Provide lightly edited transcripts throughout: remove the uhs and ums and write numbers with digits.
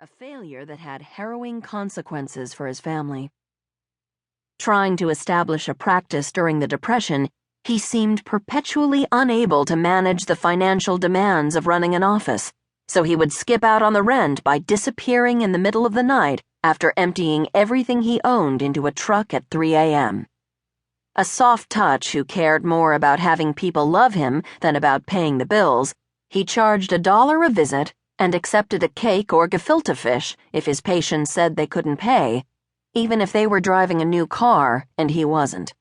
a failure that had harrowing consequences for his family. Trying to establish a practice during the Depression, he seemed perpetually unable to manage the financial demands of running an office, so he would skip out on the rent by disappearing in the middle of the night after emptying everything he owned into a truck at 3 a.m. A soft touch who cared more about having people love him than about paying the bills, he charged $1 a visit and accepted a cake or gefilte fish if his patients said they couldn't pay, even if they were driving a new car and he wasn't.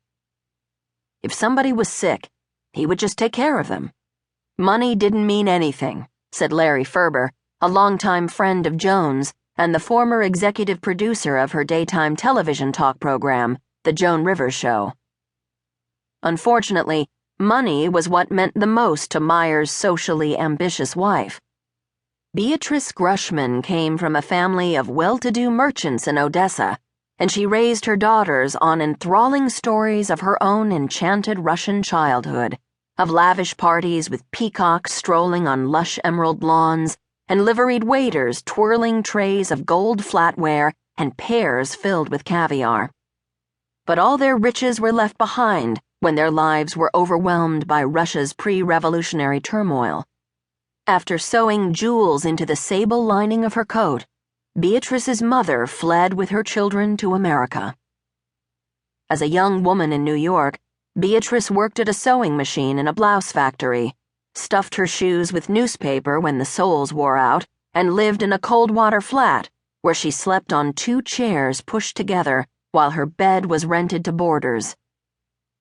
If somebody was sick, he would just take care of them. Money didn't mean anything, said Larry Ferber, a longtime friend of Joan's and the former executive producer of her daytime television talk program, The Joan Rivers Show. Unfortunately, money was what meant the most to Meyer's socially ambitious wife. Beatrice Grushman came from a family of well-to-do merchants in Odessa, and she raised her daughters on enthralling stories of her own enchanted Russian childhood, of lavish parties with peacocks strolling on lush emerald lawns and liveried waiters twirling trays of gold flatware and pears filled with caviar. But all their riches were left behind when their lives were overwhelmed by Russia's pre-revolutionary turmoil. After sewing jewels into the sable lining of her coat, Beatrice's mother fled with her children to America. As a young woman in New York, Beatrice worked at a sewing machine in a blouse factory, stuffed her shoes with newspaper when the soles wore out, and lived in a cold-water flat where she slept on 2 chairs pushed together while her bed was rented to boarders.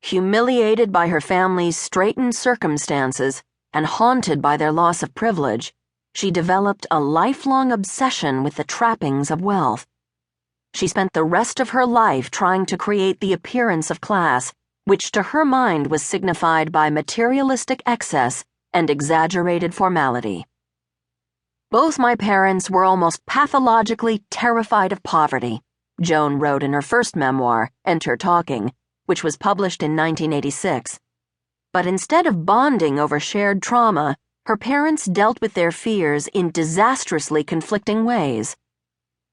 Humiliated by her family's straitened circumstances and haunted by their loss of privilege, she developed a lifelong obsession with the trappings of wealth. She spent the rest of her life trying to create the appearance of class, which to her mind was signified by materialistic excess and exaggerated formality. Both my parents were almost pathologically terrified of poverty, Joan wrote in her first memoir, Enter Talking, which was published in 1986. But instead of bonding over shared trauma, her parents dealt with their fears in disastrously conflicting ways.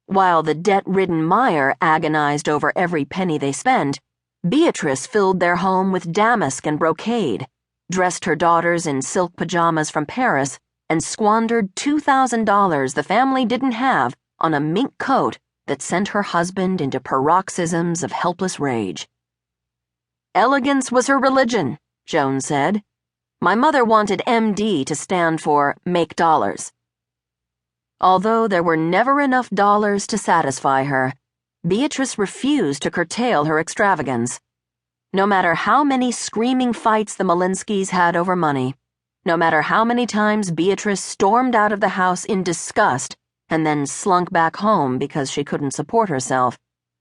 While the debt-ridden Meyer agonized over every penny they spent, Beatrice filled their home with damask and brocade, dressed her daughters in silk pajamas from Paris, and squandered $2,000 the family didn't have on a mink coat that sent her husband into paroxysms of helpless rage. Elegance was her religion, Joan said. My mother wanted MD to stand for make dollars. Although there were never enough dollars to satisfy her, Beatrice refused to curtail her extravagance. No matter how many screaming fights the Molinskys had over money, no matter how many times Beatrice stormed out of the house in disgust and then slunk back home because she couldn't support herself,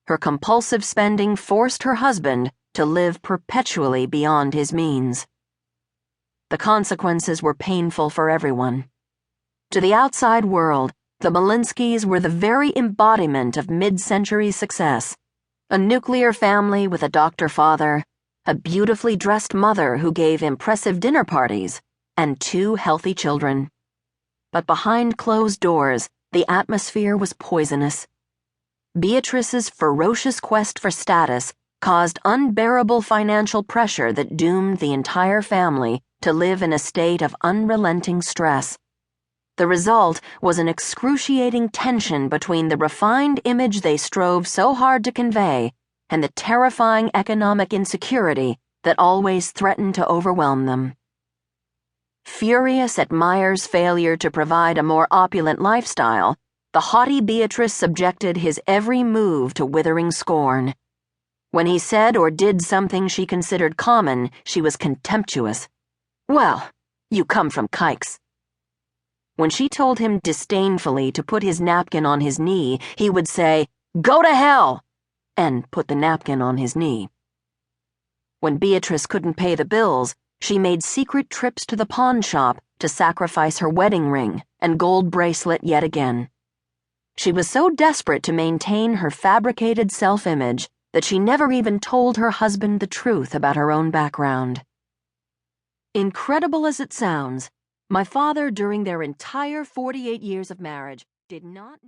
her compulsive spending forced her husband to live perpetually beyond his means. The consequences were painful for everyone. To the outside world, the Molinskys were the very embodiment of mid-century success. A nuclear family with a doctor father, a beautifully dressed mother who gave impressive dinner parties, and 2 healthy children. But behind closed doors, the atmosphere was poisonous. Beatrice's ferocious quest for status caused unbearable financial pressure that doomed the entire family to live in a state of unrelenting stress. The result was an excruciating tension between the refined image they strove so hard to convey and the terrifying economic insecurity that always threatened to overwhelm them. Furious at Meyer's failure to provide a more opulent lifestyle, the haughty Beatrice subjected his every move to withering scorn. When he said or did something she considered common, she was contemptuous. Well, you come from kikes. When she told him disdainfully to put his napkin on his knee, he would say, "Go to hell!" and put the napkin on his knee. When Beatrice couldn't pay the bills, she made secret trips to the pawn shop to sacrifice her wedding ring and gold bracelet yet again. She was so desperate to maintain her fabricated self-image that she never even told her husband the truth about her own background. Incredible as it sounds, my father, during their entire 48 years of marriage, did not